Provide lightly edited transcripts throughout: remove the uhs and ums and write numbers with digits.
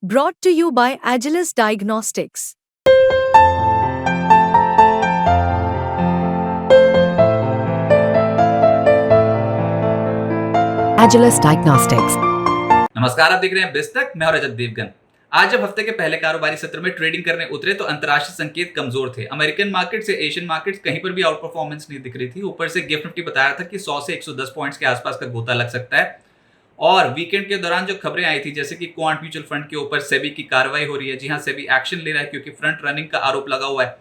Brought to you by Agilus Diagnostics. Agilus Diagnostics. नमस्कार, आप देख रहे हैं बिस्तक। मैं और रजत देवगन। आज जब हफ्ते के पहले कारोबारी सत्र में ट्रेडिंग करने उतरे तो अंतर्राष्ट्रीय संकेत कमजोर थे। अमेरिकन मार्केट से एशियन मार्केट्स कहीं पर भी आउट परफॉर्मेंस नहीं दिख रही थी। ऊपर से गिफ्ट निफ्टी बता रहा था कि 100 से 110 पॉइंट्स के आसपास का गोता लग सकता है। और वीकेंड के दौरान जो खबरें आई थी, जैसे कि क्वांट म्यूचुअल फंड के ऊपर सेबी की कार्रवाई हो रही है। जी हाँ, सेबी एक्शन ले रहा है क्योंकि फ्रंट रनिंग का आरोप लगा हुआ है।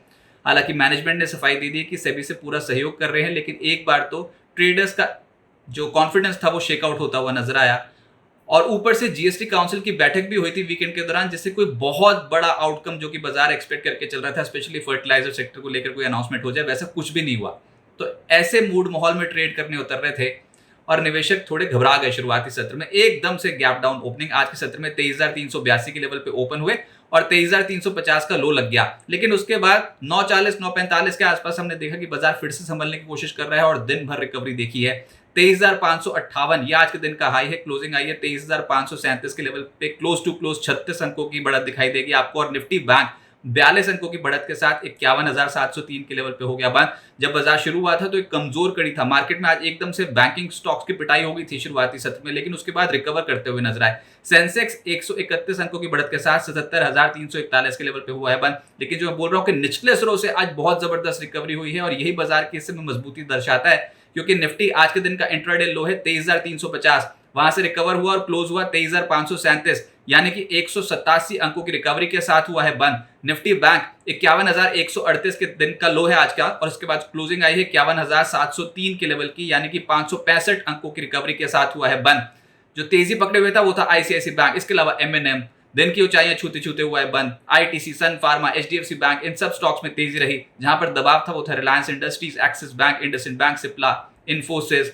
हालांकि मैनेजमेंट ने सफाई दे दी कि सेबी से पूरा सहयोग कर रहे हैं, लेकिन एक बार तो ट्रेडर्स का जो कॉन्फिडेंस था वो शेकआउट होता हुआ नजर आया। और ऊपर से जीएसटी काउंसिल की बैठक भी हुई थी वीकेंड के दौरान, जिससे कोई बहुत बड़ा आउटकम जो कि बाजार एक्सपेक्ट करके चल रहा था, स्पेशली फर्टिलाइजर सेक्टर को लेकर कोई अनाउंसमेंट हो जाए, वैसा कुछ भी नहीं हुआ। तो ऐसे मूड माहौल में ट्रेड करने उतर रहे थे और निवेशक थोड़े घबरा गए। शुरुआती सत्र में एकदम से गैप डाउन ओपनिंग। आज के सत्र में 23,382 के लेवल पे ओपन हुए और 23,350 का लो लग गया। लेकिन उसके बाद 9:40 9:45 के आसपास हमने देखा कि बाजार फिर से संभलने की कोशिश कर रहा है और दिन भर रिकवरी देखी है। 23,558 ये आज के दिन का हाई है। क्लोजिंग आई है 23,537 के लेवल पे। क्लोज टू क्लोज 36 अंकों की बढ़त दिखाई देगी आपको। और निफ्टी बैंक 42 अंकों की बढ़त के साथ 51,703 के लेवल पे हो गया बंद। जब बाजार शुरू हुआ था तो एक कमजोर कड़ी था। मार्केट में आज एकदम से बैंकिंग स्टॉक्स की पिटाई हो गई थी शुरुआती सत्र में, लेकिन उसके बाद रिकवर करते हुए नजर आए। सेंसेक्स 131 अंकों की बढ़त के साथ 77,341 के लेवल पे हुआ है बंद। लेकिन जो मैं बोल रहा हूँ कि निचले स्तरों से आज बहुत जबरदस्त रिकवरी हुई है और यही बाजार की इस समय मजबूती दर्शाता है, क्योंकि निफ्टी आज के दिन का इंट्राडे लो है 23,350, वहां से रिकवर हुआ और क्लोज हुआ 23,537, यानी कि 187 अंकों की रिकवरी के साथ हुआ है बंद। निफ्टी बैंक 51,138 के दिन का लो है आज का, और उसके बाद क्लोजिंग आई है 51,703 के लेवल की, यानी कि 565 अंकों की रिकवरी के साथ हुआ है बंद। जो तेजी पकड़े हुए था वो था आईसीआईसी बैंक, इसके अलावा एमएनएम दिन की ऊंचाइयां छूते छूते हुआ है बंद। आईटीसी, सन फार्मा, एचडीएफसी बैंक, इन सब स्टॉक्स में तेजी रही। जहां पर दबाव था वो था Reliance industries, axis bank, IndusInd bank, Cipla, Infosys.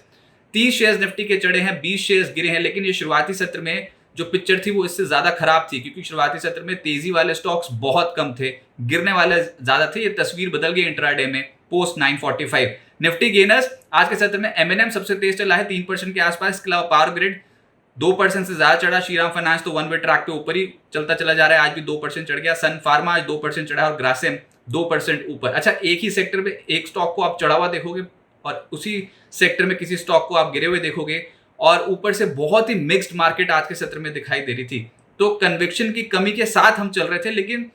30 shares Nifty के चढ़े हैं, 20 शेयर्स गिरे हैं। लेकिन ये शुरुआती सत्र में जो पिक्चर थी वो इससे ज्यादा खराब थी, क्योंकि शुरुआती सत्र में तेजी वाले स्टॉक्स बहुत कम थे, गिरने वाले ज्यादा थे। ये तस्वीर बदल गई इंट्राडे में पोस्ट 9:45। निफ्टी गेनर्स आज के सत्र में एमएनएम सबसे तेज चला है 3% के आसपास। इसके अलावा पावर ग्रिड 2% से ज्यादा चढ़ा। श्रीराम फाइनेंस तो वन वे ट्रैक के ऊपर ही चलता चला जा रहा है, आज भी 2% चढ़ गया। सन फार्मा आज 2% चढ़ा और ग्रासिम 2% ऊपर। अच्छा, एक ही सेक्टर में एक स्टॉक को आप चढ़ा हुआ देखोगे और उसी सेक्टर में किसी स्टॉक को आप गिरे हुए देखोगे, और ऊपर से बहुत ही मिक्स्ड मार्केट आज के सत्र में दिखाई दे रही थी। तो कन्विक्शन की कमी के साथ हम चल रहे थे। लेकिन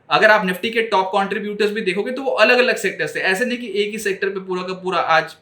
अगर आप निफ्टी के टॉप कंट्रीब्यूटर्स भी देखोगे तो वो अलग अलग सेक्टर्स थे। ऐसे नहीं कि एक ही सेक्टर पे पूरा का पूरा आज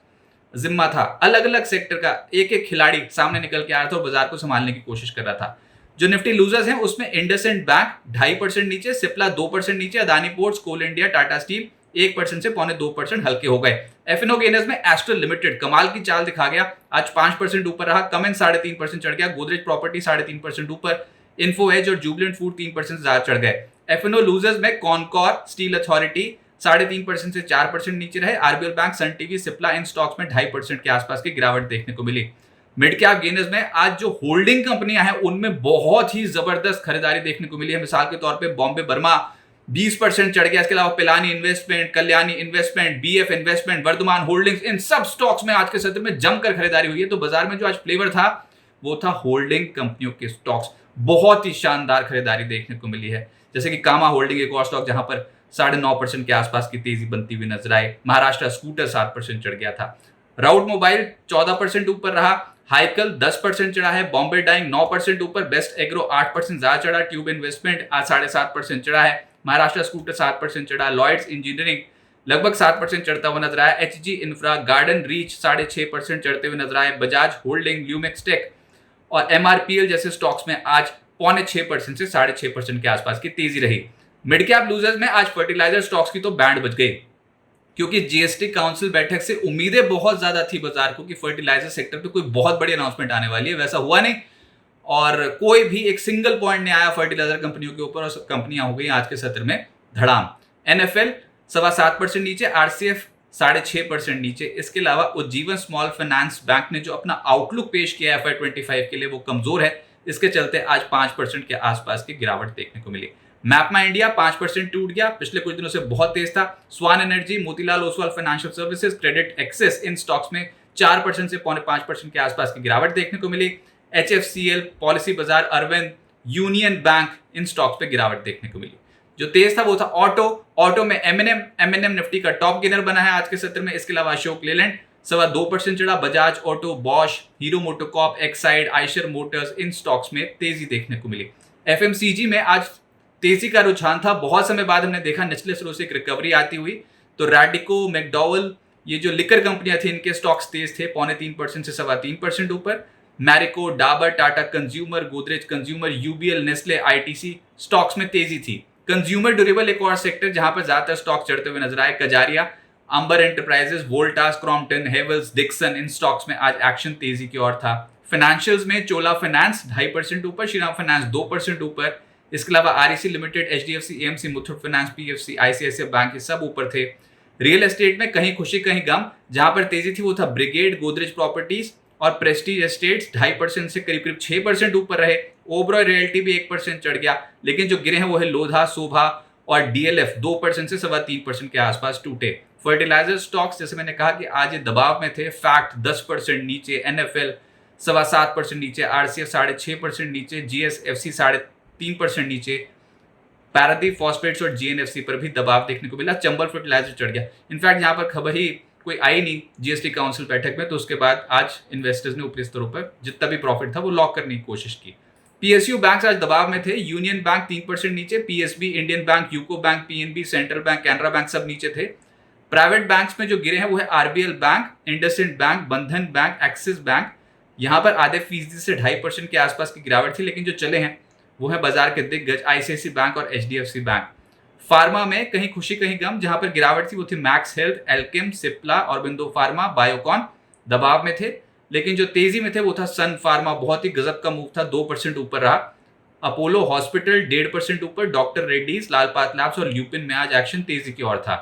जिम्मा था। अलग अलग सेक्टर का एक एक खिलाड़ी सामने निकल के आ रहा था और बाजार को संभालने की कोशिश कर रहा था। जो निफ्टी लूजर्स हैं उसमें इंडसइंड बैंक 2.5% नीचे, सिप्ला 2% नीचे, अदानी पोर्ट्स, कोल इंडिया, टाटा स्टील 1% से 1.25% हल्के हो गए। एफएनओ गेनर्स में एस्ट्रल लिमिटेड कमाल की चाल दिखा गया, आज 5% ऊपर रहा। कमेंस 3.5% चढ़ गया। गोदरेज प्रॉपर्टी 3.5% ऊपर। इन्फो एज और जुबिलेंट फूड 3% से ज्यादा चढ़ गए। एफएनओ लूजर्स में कॉनकॉर, स्टील अथॉरिटी 3.5% से 4% नीचे रहे। RBL bank, Sun TV, Cipla इन स्टॉक्स में 2.5% के आसपास की गिरावट देखने को मिली। मिड कैप गेनर्स में आज जो होल्डिंग कंपनियां हैं उनमें बहुत ही जबरदस्त खरीदारी देखने को मिली है। मिसाल के तौर पे बॉम्बे बर्मा 20% चढ़ गया। इसके अलावा Pilani Investment, Kalyani Investment, BF Investment, Vardhman Holdings, इन सब स्टॉक्स में आज के सत्र में जमकर खरीदारी हुई है। तो बाजार में जो आज फ्लेवर था वो था होल्डिंग कंपनियों के स्टॉक्स। बहुत ही शानदार खरीदारी देखने को मिली है। जैसे कि कामा होल्डिंग एक और स्टॉक जहां पर 9.5% के आसपास की तेजी बनती हुई नजर आई। महाराष्ट्र स्कूटर 7% चढ़ गया था। राउट मोबाइल 14% ऊपर रहा। हाइकल 10% चढ़ा है। बॉम्बे डाइंग 9% ऊपर। बेस्ट एग्रो 8% ज्यादा चढ़ा। ट्यूब इन्वेस्टमेंट आज 7.5% चढ़ा है। महाराष्ट्र स्कूटर 7% चढ़ा। लॉयड्स इंजीनियरिंग लगभग 7% चढ़ता हुआ नजर आया। एचजी इंफ्रा, गार्डन रीच 6.5% चढ़ते हुए नजर आए। बजाज होल्डिंग, ल्यूमेक्स टेक और एमआरपीएल जैसे स्टॉक्स में आज 5.25% से 6.5% के आसपास की तेजी रही। मिड कैप लूजर्स में आज फर्टिलाइजर स्टॉक्स की तो बैंड बज गई, क्योंकि जीएसटी काउंसिल बैठक से उम्मीदें बहुत ज्यादा थी बाजार को कि फर्टिलाइजर सेक्टर पे कोई बहुत बड़ी अनाउंसमेंट आने वाली है। वैसा हुआ नहीं और कोई भी एक सिंगल पॉइंट नहीं आया फर्टिलाइजर कंपनियों के ऊपर, और कंपनियां हो गई आज के सत्र में धड़ाम। एनएफएल 7.25% नीचे, आरसीएफ 6.5% नीचे। इसके अलावा उज्जीवन स्मॉल फाइनेंस बैंक ने जो अपना आउटलुक पेश किया है FY25 के लिए वो कमजोर है। इसके चलते आज 5% के आसपास की गिरावट देखने को मिली। मैपमा इंडिया 5% टूट गया, पिछले कुछ दिनों से बहुत तेज था। Swan Energy, Motilal Oswal Financial Services, Credit Access, इन स्टॉक्स में 4% से 5.25% के आसपास की गिरावट देखने को मिली। HFCL, पॉलिसी बाजार, अरविंद, यूनियन बैंक, इन स्टॉक्स पे गिरावट देखने को मिली। जो तेज था वो था ऑटो में एमएनएम निफ्टी का टॉप गेनर बना है आज के सत्र में। इसके अलावा अशोक लेलैंड 2.25% चढ़ा। Bajaj Auto, Bosch, Hero MotoCorp, Exide, Eicher Motors, इन स्टॉक्स में तेजी देखने को मिली। एफएमसीजी में आज तेजी का रुझान था। बहुत समय बाद हमने देखा निचले स्तर से एक रिकवरी आती हुई। तो रैडिको, मैकडॉवेल, ये जो लिकर कंपनियां थी, इनके स्टॉक्स तेज थे, 0.25% से 3.25% ऊपर। Marico, Dabur, Tata consumer, Godrej consumer, UBL, Nestle, ITC stocks में तेजी थी। कंज्यूमर ड्यूरेबल एक और सेक्टर जहां पर ज्यादातर स्टॉक चढ़ते हुए नजर आए। Kajaria, Amber Enterprises, Voltas, Crompton, Havells, Dixon, इन स्टॉक्स में आज एक्शन तेजी की ओर था। फाइनेंशियल्स में चोला फाइनेंस 2.5% ऊपर, श्रीराम फाइनेंस 2% ऊपर। इसके अलावा REC limited, HDFC, AMC, Muthoot finance, PFC, ICICI bank, ये सब ऊपर थे। रियल एस्टेट में कहीं खुशी कहीं गम, जहां पर तेजी थी वो था ब्रिगेड, गोदरेज प्रॉपर्टीज और प्रेस्टीज एस्टेट्स 2.5% से करीब 6% ऊपर रहे। ओबरॉय रियल्टी भी 1% चढ़ गया, लेकिन जो गिरे हैं वो है लोधा, शोभा और डीएलएफ 2% से 3.25% के आसपास टूटे। फर्टिलाइजर स्टॉक्स, जैसे मैंने कहा कि आज ये दबाव में थे। फैक्ट 10% नीचे, एनएफएल 7.25% नीचे, आरसीएफ 6.5% नीचे, जीएसएफसी 3.5% नीचे। पैरादीप फॉस्फेट्स और जीएनएफसी पर भी दबाव देखने को मिला। चंबल फर्टिलाइजर चढ़ गया। इनफैक्ट यहाँ पर खबर ही कोई आई नहीं जीएसटी काउंसिल बैठक में, तो उसके बाद आज इन्वेस्टर्स ने ऊपरी स्तरों पर जितना भी प्रॉफिट था वो लॉक करने की कोशिश की। पीएसयू बैंक आज दबाव में थे। यूनियन बैंक 3% नीचे, PSB, Indian bank, UCO bank, PNB, central bank, Canara bank सब नीचे थे। प्राइवेट बैंक्स में जो गिरे हैं वो है आरबीएल बैंक, इंडसइंड बैंक, बंधन बैंक, एक्सिस बैंक। यहाँ पर आधे फीसदी से 2.5% के आसपास की गिरावट थी, लेकिन जो चले हैं वो है बाजार के दिग्गज आईसीआईसी बैंक और एचडीएफसी बैंक। फार्मा में कहीं खुशी कहीं गम, जहां पर गिरावट थी वो थी max health, Alkem, Cipla, Aurobindo pharma, Biocon दबाव में थे। लेकिन जो तेजी में थे वो था सन फार्मा, बहुत ही गजब का मूव था, 2% ऊपर रहा। अपोलो हॉस्पिटल 1.5% ऊपर, डॉक्टर रेड्डीज, लालपात लैब्स और ल्यूपिन में आज एक्शन तेजी की ओर था।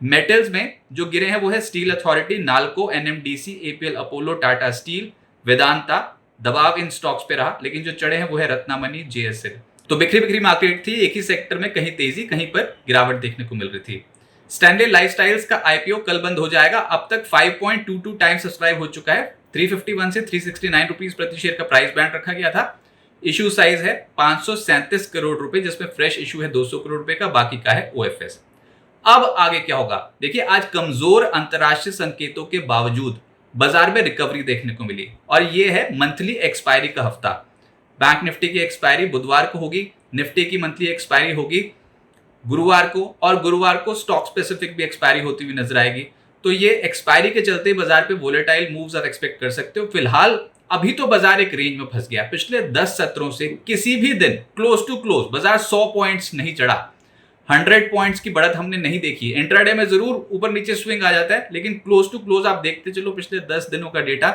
मेटल्स में जो गिरे हैं वो है steel authority, NALCO, NMDC, APL Apollo, Tata steel, Vedanta. दबाव इन स्टॉक्स पे रहा, लेकिन जो चढ़े हैं वो है रत्नामणि, जेएसएल। तो बिखरी मार्केट थी, एक ही सेक्टर में कहीं तेजी कहीं पर गिरावट देखने को मिल रही थी। स्टैनले लाइफस्टाइल्स का आईपीओ कल बंद हो जाएगा। अब तक 5.22 टाइम्स सब्सक्राइब हो चुका है। 351 से 369 रुपीज प्रति शेयर का प्राइस बैंड रखा गया था। इशू साइज है 537 करोड़ रुपए, जिसमें फ्रेश इशू है 200 करोड़ रुपए का, बाकी का है ओएफएस। अब आगे क्या होगा? देखिए, आज कमजोर अंतरराष्ट्रीय संकेतों के बावजूद बाजार में रिकवरी देखने को मिली, और ये है मंथली एक्सपायरी का हफ्ता। बैंक निफ्टी की एक्सपायरी बुधवार को होगी, निफ्टी की मंथली एक्सपायरी होगी गुरुवार को, और गुरुवार को स्टॉक स्पेसिफिक भी एक्सपायरी होती हुई नजर आएगी। तो ये एक्सपायरी के चलते बाजार पे वोलेटाइल मूव्स आप एक्सपेक्ट कर सकते हो। फिलहाल अभी तो बाजार एक रेंज में फंस गया। पिछले 10 सत्रों से किसी भी दिन क्लोज टू क्लोज बाजार 100 पॉइंट्स नहीं चढ़ा, 100 पॉइंट्स की बढ़त हमने नहीं देखी। इंट्राडे में जरूर ऊपर नीचे स्विंग आ जाता है, लेकिन क्लोज टू क्लोज आप देखते चलो पिछले 10 दिनों का डेटा,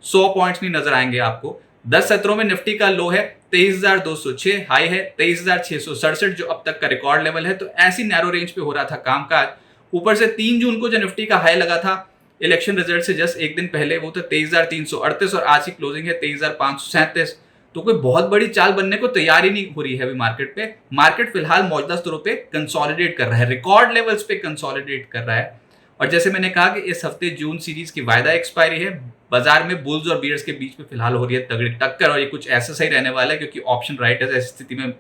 100 पॉइंट्स नहीं नजर आएंगे आपको। 10 सत्रों में निफ्टी का लो है 23,206, हाई है 23,667 जो अब तक का रिकॉर्ड लेवल है। तो ऐसी नैरो रेंज पे हो रहा था कामकाज। ऊपर से 3 जून को जो निफ्टी का हाई लगा था इलेक्शन रिजल्ट से जस्ट एक दिन पहले, वो तो 23,338 और आज की क्लोजिंग है 23,537। तो कोई बहुत बड़ी चाल बनने को तैयार ही नहीं हो रही है अभी मार्केट पे। मार्केट फिलहाल मौजूदा स्तरों पे कंसोलिडेट कर रहा है, रिकॉर्ड लेवल्स पे कंसोलिडेट कर रहा है। और जैसे मैंने कहा कि इस हफ्ते जून सीरीज की वायदा एक्सपायरी है। बाजार में बुल्स और बियर्स के बीच में फिलहाल हो रही है तगड़ी टक्कर, और ये कुछ ऐसा सही रहने वाला है क्योंकि ऑप्शन राइटर्स ऐसी स्थिति में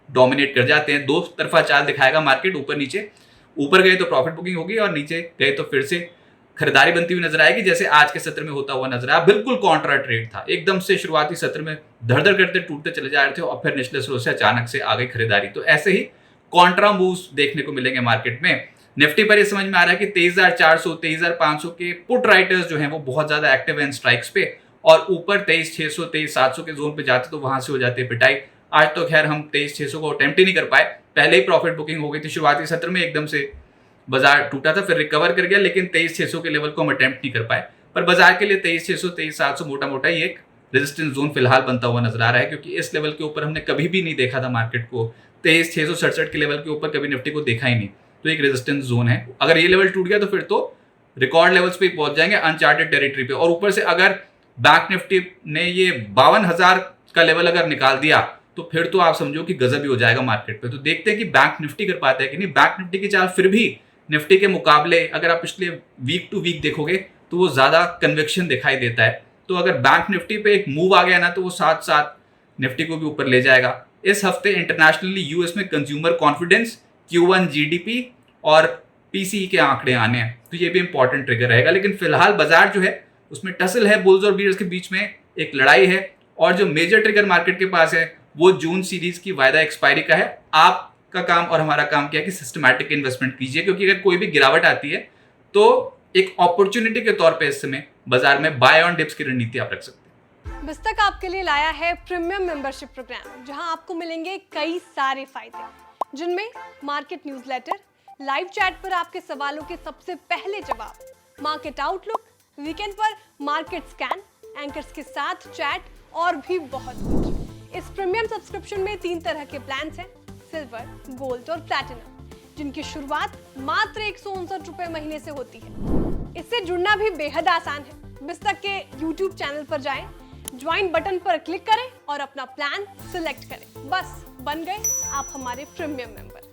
डोमिनेट कर जाते हैं। दो तरफा चाल दिखाएगा मार्केट, ऊपर नीचे। ऊपर गए तो प्रॉफिट बुकिंग होगी और नीचे गए तो फिर से खरीदारी बनती हुई नजर आएगी, जैसे आज के सत्र में होता हुआ नजर आया। बिल्कुल कॉन्ट्रा ट्रेड था, एकदम से शुरुआती सत्र में धड़ करते टूटते चले जा रहे थे और फिर निचले स्रोत से अचानक से आ गई खरीदारी। तो ऐसे ही कॉन्ट्रा मूव्स देखने को मिलेंगे मार्केट में। निफ्टी पर ये समझ में आ रहा है कि 23,400 23,500 के पुट राइटर्स जो हैं वो बहुत ज्यादा एक्टिव हैं स्ट्राइक्स पे, और ऊपर 23,600 23,700 के जोन पे जाते तो वहां से हो जाते पिटाई। आज तो खैर हम 23,600 को अटेम्प्ट ही नहीं कर पाए, पहले ही प्रॉफिट बुकिंग हो गई थी। शुरुआती सत्र में एकदम से बाजार टूटा था, फिर रिकवर कर गया, लेकिन 23,600 के लेवल को हम अटेम्प्ट नहीं कर पाए। पर बाजार के लिए 23,600 23,700 मोटा मोटा ही एक रेजिस्टेंस जोन फिलहाल बनता हुआ नजर आ रहा है, क्योंकि इस लेवल के ऊपर हमने कभी भी नहीं देखा था मार्केट को। 23,667 के लेवल के ऊपर कभी निफ्टी को देखा ही नहीं, तो एक रेजिस्टेंस जोन है। अगर ये लेवल टूट गया तो फिर तो रिकॉर्ड लेवल्स पे पहुंच जाएंगे, अनचार्टेड टेरिटरी पे। और ऊपर से अगर बैंक निफ्टी ने ये 52,000 का लेवल अगर निकाल दिया तो फिर तो आप समझो कि गजब ही हो जाएगा मार्केट पे। तो देखते हैं कि बैंक निफ्टी कर पाता है कि नहीं। बैंक निफ्टी की चाल फिर भी निफ्टी के मुकाबले अगर आप पिछले वीक टू वीक देखोगे तो वो ज्यादा कन्विक्शन दिखाई देता है। तो अगर बैंक निफ्टी पे एक मूव आ गया ना तो वो साथ साथ निफ्टी को भी ऊपर ले जाएगा। इस हफ्ते इंटरनेशनली यूएस में कंज्यूमर कॉन्फिडेंस, Q1 जीडीपी और पीसीई के आंकड़े आने हैं, तो ये भी इंपॉर्टेंट ट्रिगर रहेगा। लेकिन फिलहाल बाजार जो है उसमें टसल है, बुल्स और बीयर्स के बीच में एक लड़ाई है, और जो मेजर ट्रिगर मार्केट के पास है वो जून सीरीज की वायदा एक्सपायरी का है। आपका काम और हमारा काम क्या है कि सिस्टमैटिक इन्वेस्टमेंट कीजिए, क्योंकि अगर कोई भी गिरावट आती है तो एक अपॉर्चुनिटी के तौर पे इस समय बाजार में बाय ऑन डिप्स की रणनीति आप रख सकते हैं। बिस्तक आपके लिए लाया है प्रीमियम मेंबरशिप प्रोग्राम, जहां आपको मिलेंगे कई सारे फायदे, जिनमें मार्केट न्यूज़लेटर, लाइव चैट पर आपके सवालों के सबसे पहले जवाब, मार्केट आउटलुक, वीकेंड पर मार्केट स्कैन, एंकर्स के साथ चैट और भी बहुत कुछ। इस प्रीमियम सब्सक्रिप्शन में 3 तरह के प्लान्स हैं, सिल्वर, गोल्ड और प्लैटिनम, जिनकी शुरुआत मात्र 159 रुपए महीने से होती है। इससे जुड़ना भी बेहद आसान है। बिस्तक के YouTube चैनल पर जाएं, ज्वाइन बटन पर क्लिक करें और अपना प्लान सिलेक्ट करें। बस बन गए आप हमारे प्रीमियम मेंबर।